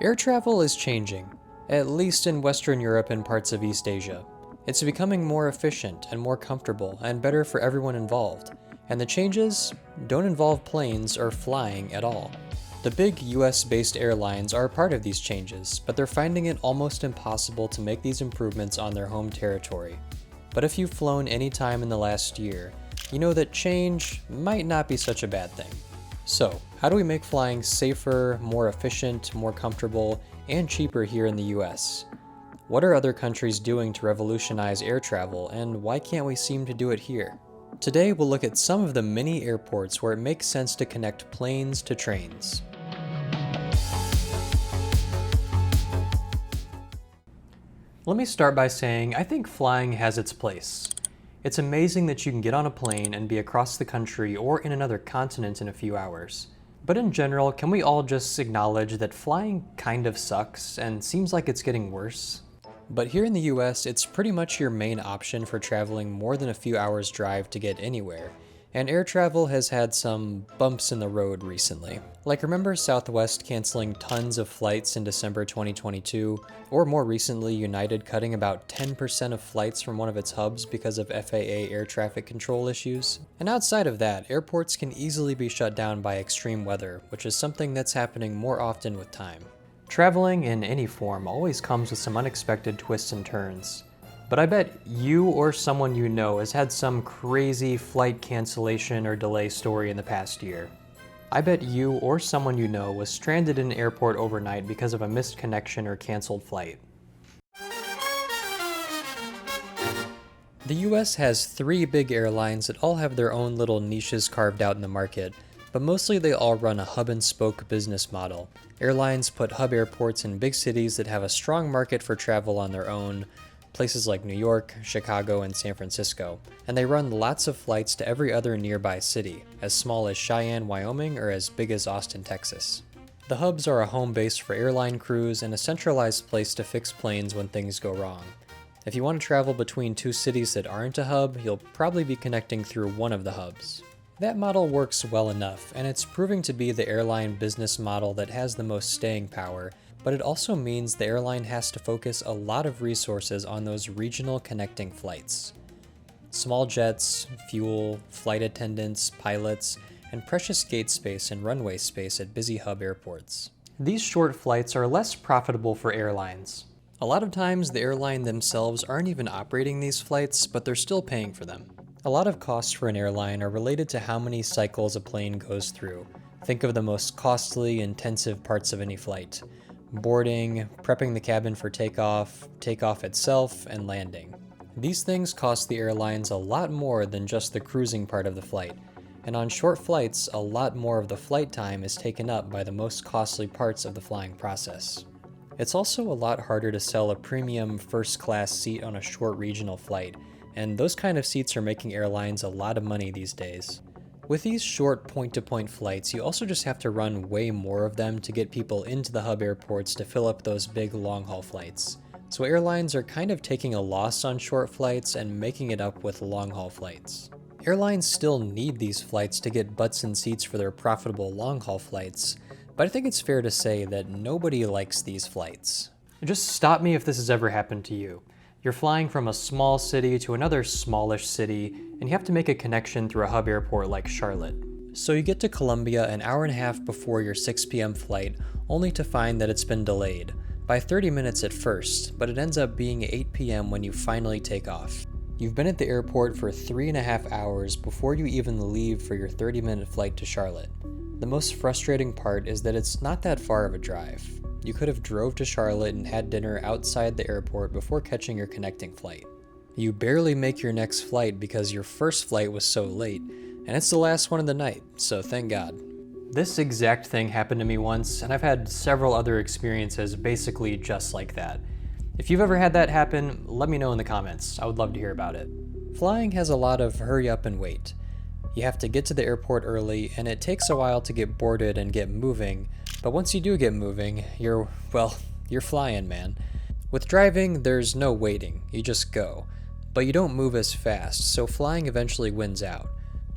Air travel is changing, at least in Western Europe and parts of East Asia. It's becoming more efficient and more comfortable and better for everyone involved, and the changes don't involve planes or flying at all. The big US-based airlines are a part of these changes, but they're finding it almost impossible to make these improvements on their home territory. But if you've flown any time in the last year, you know that change might not be such a bad thing. So, how do we make flying safer, more efficient, more comfortable, and cheaper here in the US? What are other countries doing to revolutionize air travel, and why can't we seem to do it here? Today we'll look at some of the many airports where it makes sense to connect planes to trains. Let me start by saying I think flying has its place. It's amazing that you can get on a plane and be across the country or in another continent in a few hours. But in general, can we all just acknowledge that flying kind of sucks and seems like it's getting worse? But here in the US, it's pretty much your main option for traveling more than a few hours drive to get anywhere. And air travel has had some bumps in the road recently. Like, remember Southwest canceling tons of flights in December 2022? Or more recently, United cutting about 10% of flights from one of its hubs because of FAA air traffic control issues? And outside of that, airports can easily be shut down by extreme weather, which is something that's happening more often with time. Traveling in any form always comes with some unexpected twists and turns. But I bet you or someone you know has had some crazy flight cancellation or delay story in the past year. I bet you or someone you know was stranded in an airport overnight because of a missed connection or canceled flight. The US has 3 big airlines that all have their own little niches carved out in the market, but mostly they all run a hub-and-spoke business model. Airlines put hub airports in big cities that have a strong market for travel on their own, places like New York, Chicago, and San Francisco, and they run lots of flights to every other nearby city, as small as Cheyenne, Wyoming, or as big as Austin, Texas. The hubs are a home base for airline crews and a centralized place to fix planes when things go wrong. If you want to travel between 2 cities that aren't a hub, you'll probably be connecting through one of the hubs. That model works well enough, and it's proving to be the airline business model that has the most staying power, but it also means the airline has to focus a lot of resources on those regional connecting flights. Small jets, fuel, flight attendants, pilots, and precious gate space and runway space at busy hub airports. These short flights are less profitable for airlines. A lot of times the airline themselves aren't even operating these flights, but they're still paying for them. A lot of costs for an airline are related to how many cycles a plane goes through. Think of the most costly, intensive parts of any flight: boarding, prepping the cabin for takeoff, takeoff itself, and landing. These things cost the airlines a lot more than just the cruising part of the flight, and on short flights, a lot more of the flight time is taken up by the most costly parts of the flying process. It's also a lot harder to sell a premium first-class seat on a short regional flight, and those kind of seats are making airlines a lot of money these days. With these short point-to-point flights, you also just have to run way more of them to get people into the hub airports to fill up those big long-haul flights. So airlines are kind of taking a loss on short flights and making it up with long-haul flights. Airlines still need these flights to get butts in seats for their profitable long-haul flights, but I think it's fair to say that nobody likes these flights. Just stop me if this has ever happened to you. You're flying from a small city to another smallish city, and you have to make a connection through a hub airport like Charlotte. So you get to Columbia an hour and a half before your 6 p.m. flight, only to find that it's been delayed, by 30 minutes at first, but it ends up being 8 p.m. when you finally take off. You've been at the airport for 3.5 hours before you even leave for your 30-minute flight to Charlotte. The most frustrating part is that it's not that far of a drive. You could have drove to Charlotte and had dinner outside the airport before catching your connecting flight. You barely make your next flight because your first flight was so late, and it's the last one of the night, so thank God. This exact thing happened to me once, and I've had several other experiences basically just like that. If you've ever had that happen, let me know in the comments. I would love to hear about it. Flying has a lot of hurry up and wait. You have to get to the airport early, and it takes a while to get boarded and get moving, but once you do get moving, you're flying, man. With driving, there's no waiting, you just go. But you don't move as fast, so flying eventually wins out.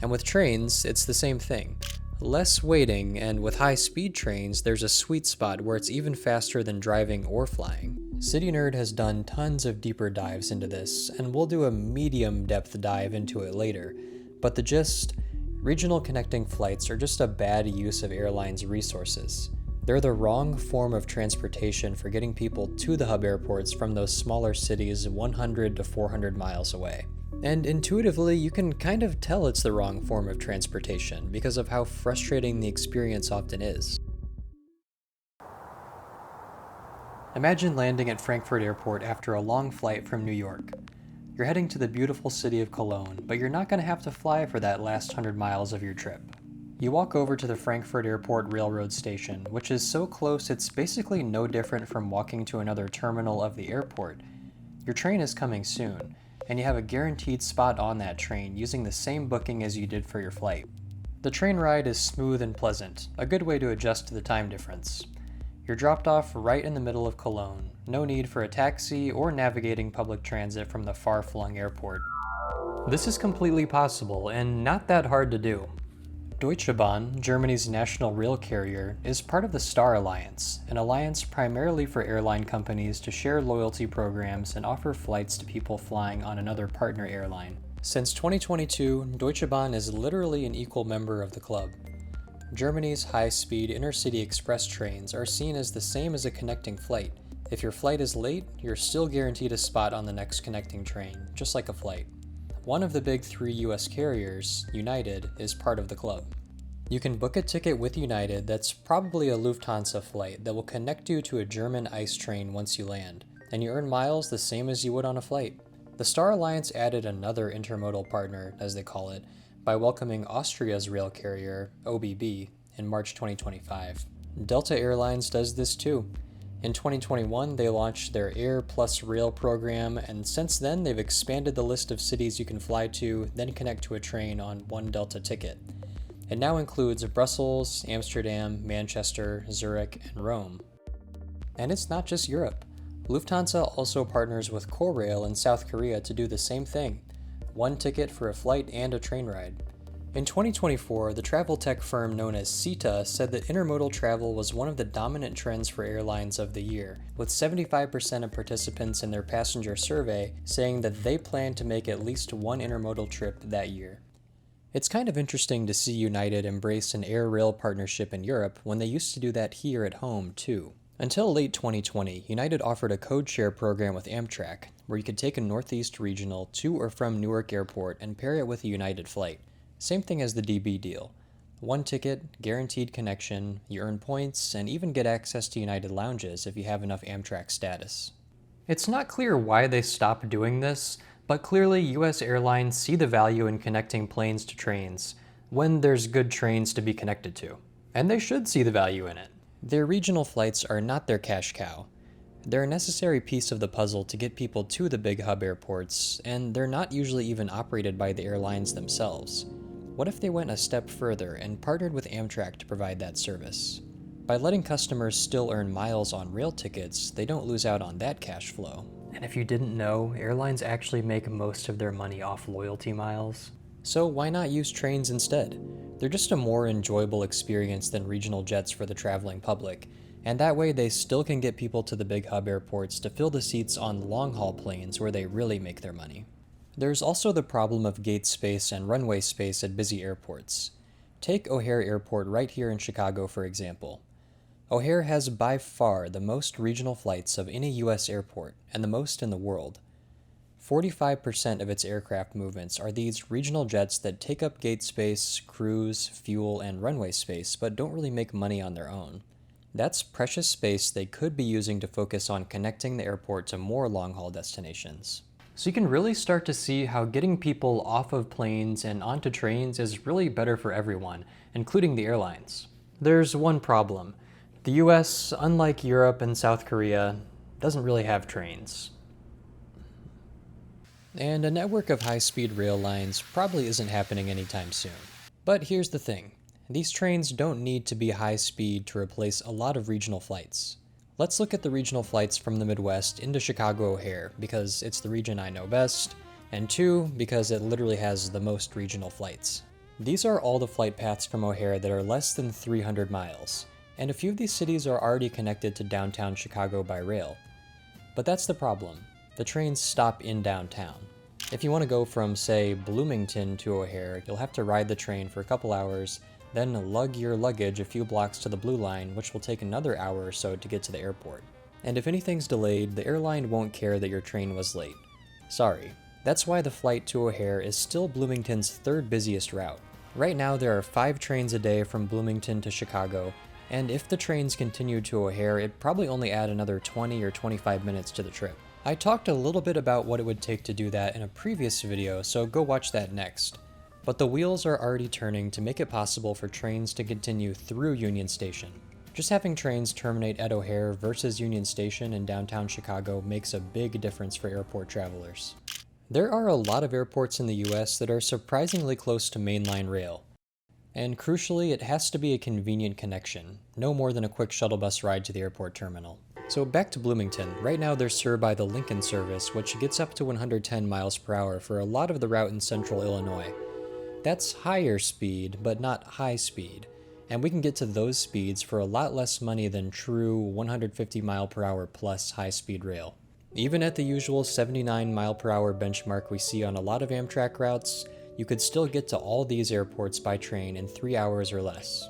And with trains, it's the same thing. Less waiting, and with high-speed trains, there's a sweet spot where it's even faster than driving or flying. City Nerd has done tons of deeper dives into this, and we'll do a medium-depth dive into it later. But the gist, regional connecting flights are just a bad use of airlines' resources. They're the wrong form of transportation for getting people to the hub airports from those smaller cities 100 to 400 miles away. And intuitively, you can kind of tell it's the wrong form of transportation because of how frustrating the experience often is. Imagine landing at Frankfurt Airport after a long flight from New York. You're heading to the beautiful city of Cologne, but you're not going to have to fly for that last 100 miles of your trip. You walk over to the Frankfurt Airport Railroad Station, which is so close it's basically no different from walking to another terminal of the airport. Your train is coming soon, and you have a guaranteed spot on that train using the same booking as you did for your flight. The train ride is smooth and pleasant, a good way to adjust to the time difference. You're dropped off right in the middle of Cologne, no need for a taxi or navigating public transit from the far-flung airport. This is completely possible and not that hard to do. Deutsche Bahn, Germany's national rail carrier, is part of the Star Alliance, an alliance primarily for airline companies to share loyalty programs and offer flights to people flying on another partner airline. Since 2022, Deutsche Bahn is literally an equal member of the club. Germany's high-speed intercity express trains are seen as the same as a connecting flight. If your flight is late, you're still guaranteed a spot on the next connecting train, just like a flight. One of the big 3 US carriers, United, is part of the club. You can book a ticket with United that's probably a Lufthansa flight that will connect you to a German ICE train once you land, and you earn miles the same as you would on a flight. The Star Alliance added another intermodal partner, as they call it, by welcoming Austria's rail carrier, OBB, in March 2025. Delta Airlines does this too. In 2021, they launched their Air Plus Rail program, and since then they've expanded the list of cities you can fly to, then connect to a train on one Delta ticket. It now includes Brussels, Amsterdam, Manchester, Zurich, and Rome. And it's not just Europe. Lufthansa also partners with Korail in South Korea to do the same thing. One ticket for a flight and a train ride. In 2024, the travel tech firm known as SITA said that intermodal travel was one of the dominant trends for airlines of the year, with 75% of participants in their passenger survey saying that they plan to make at least one intermodal trip that year. It's kind of interesting to see United embrace an air-rail partnership in Europe when they used to do that here at home, too. Until late 2020, United offered a Codeshare program with Amtrak, where you could take a Northeast Regional to or from Newark Airport and pair it with a United flight. Same thing as the DB deal. One ticket, guaranteed connection, you earn points, and even get access to United lounges if you have enough Amtrak status. It's not clear why they stopped doing this, but clearly US airlines see the value in connecting planes to trains when there's good trains to be connected to. And they should see the value in it. Their regional flights are not their cash cow. They're a necessary piece of the puzzle to get people to the big hub airports, and they're not usually even operated by the airlines themselves. What if they went a step further and partnered with Amtrak to provide that service? By letting customers still earn miles on rail tickets, they don't lose out on that cash flow. And if you didn't know, airlines actually make most of their money off loyalty miles. So why not use trains instead? They're just a more enjoyable experience than regional jets for the traveling public, and that way they still can get people to the big hub airports to fill the seats on long-haul planes where they really make their money. There's also the problem of gate space and runway space at busy airports. Take O'Hare Airport right here in Chicago, for example. O'Hare has by far the most regional flights of any US airport, and the most in the world. 45% of its aircraft movements are these regional jets that take up gate space, cruise, fuel, and runway space, but don't really make money on their own. That's precious space they could be using to focus on connecting the airport to more long-haul destinations. So you can really start to see how getting people off of planes and onto trains is really better for everyone, including the airlines. There's one problem. The US, unlike Europe and South Korea, doesn't really have trains. And a network of high-speed rail lines probably isn't happening anytime soon. But here's the thing. These trains don't need to be high speed to replace a lot of regional flights. Let's look at the regional flights from the Midwest into Chicago O'Hare, because it's the region I know best, and 2, because it literally has the most regional flights. These are all the flight paths from O'Hare that are less than 300 miles, and a few of these cities are already connected to downtown Chicago by rail. But that's the problem. The trains stop in downtown. If you want to go from, say, Bloomington to O'Hare, you'll have to ride the train for a couple hours, then lug your luggage a few blocks to the Blue Line, which will take another hour or so to get to the airport. And if anything's delayed, the airline won't care that your train was late. Sorry. That's why the flight to O'Hare is still Bloomington's third busiest route. Right now there are 5 trains a day from Bloomington to Chicago, and if the trains continued to O'Hare, it'd probably only add another 20 or 25 minutes to the trip. I talked a little bit about what it would take to do that in a previous video, so go watch that next. But the wheels are already turning to make it possible for trains to continue through Union Station. Just having trains terminate at O'Hare versus Union Station in downtown Chicago makes a big difference for airport travelers. There are a lot of airports in the US that are surprisingly close to mainline rail. And crucially, it has to be a convenient connection, no more than a quick shuttle bus ride to the airport terminal. So back to Bloomington, right now they're served by the Lincoln service, which gets up to 110 miles per hour for a lot of the route in central Illinois. That's higher speed, but not high speed, and we can get to those speeds for a lot less money than true 150 mile per hour plus high-speed rail. Even at the usual 79 mile per hour benchmark we see on a lot of Amtrak routes, you could still get to all these airports by train in 3 hours or less.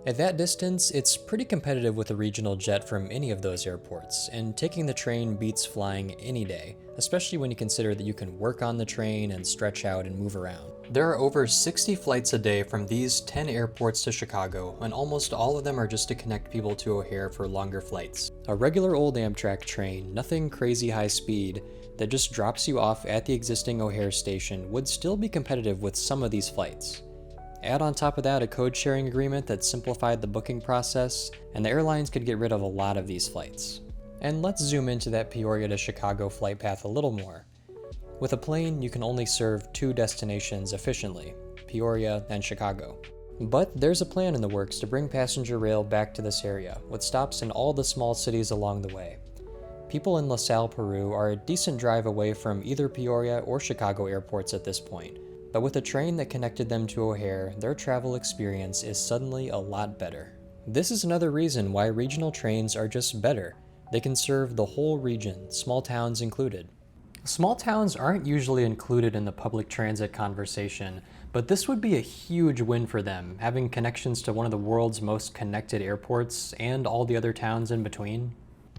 At that distance, it's pretty competitive with a regional jet from any of those airports, and taking the train beats flying any day, especially when you consider that you can work on the train and stretch out and move around. There are over 60 flights a day from these 10 airports to Chicago, and almost all of them are just to connect people to O'Hare for longer flights. A regular old Amtrak train, nothing crazy high speed, that just drops you off at the existing O'Hare station would still be competitive with some of these flights. Add on top of that a code-sharing agreement that simplified the booking process, and the airlines could get rid of a lot of these flights. And let's zoom into that Peoria to Chicago flight path a little more. With a plane, you can only serve 2 destinations efficiently, Peoria and Chicago. But there's a plan in the works to bring passenger rail back to this area, with stops in all the small cities along the way. People in LaSalle, Peru are a decent drive away from either Peoria or Chicago airports at this point, but with a train that connected them to O'Hare, their travel experience is suddenly a lot better. This is another reason why regional trains are just better. They can serve the whole region, small towns included. Small towns aren't usually included in the public transit conversation, but this would be a huge win for them, having connections to one of the world's most connected airports and all the other towns in between.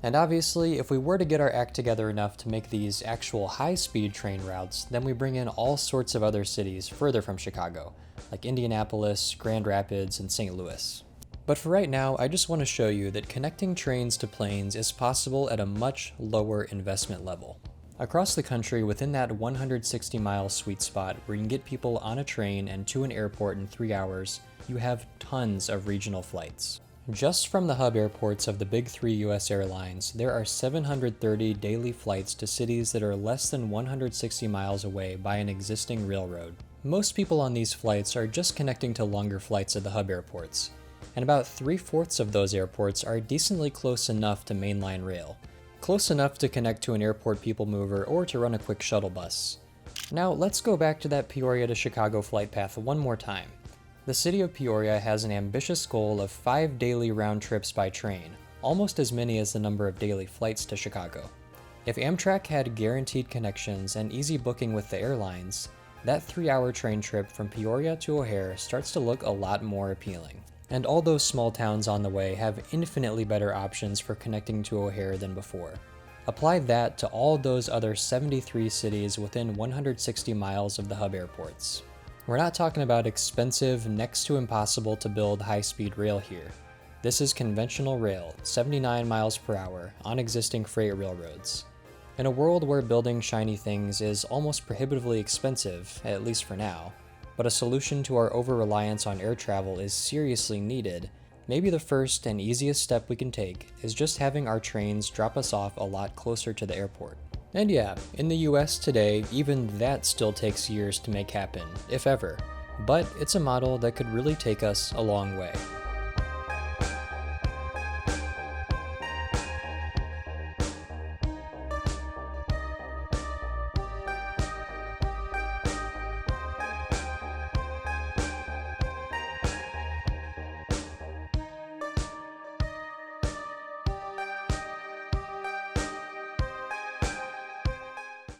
And obviously, if we were to get our act together enough to make these actual high-speed train routes, then we bring in all sorts of other cities further from Chicago, like Indianapolis, Grand Rapids, and St. Louis. But for right now, I just want to show you that connecting trains to planes is possible at a much lower investment level. Across the country, within that 160-mile sweet spot where you can get people on a train and to an airport in 3 hours, you have tons of regional flights. Just from the hub airports of the big 3 US airlines, there are 730 daily flights to cities that are less than 160 miles away by an existing railroad. Most people on these flights are just connecting to longer flights at the hub airports, and about 3/4 of those airports are decently close enough to mainline rail. Close enough to connect to an airport people mover or to run a quick shuttle bus. Now let's go back to that Peoria to Chicago flight path one more time. The city of Peoria has an ambitious goal of 5 daily round trips by train, almost as many as the number of daily flights to Chicago. If Amtrak had guaranteed connections and easy booking with the airlines, that 3-hour train trip from Peoria to O'Hare starts to look a lot more appealing. And all those small towns on the way have infinitely better options for connecting to O'Hare than before. Apply that to all those other 73 cities within 160 miles of the hub airports. We're not talking about expensive, next to impossible to build high-speed rail here. This is conventional rail, 79 miles per hour, on existing freight railroads. In a world where building shiny things is almost prohibitively expensive, at least for now, but a solution to our over-reliance on air travel is seriously needed, maybe the first and easiest step we can take is just having our trains drop us off a lot closer to the airport. And yeah, in the US today, even that still takes years to make happen, if ever. But it's a model that could really take us a long way.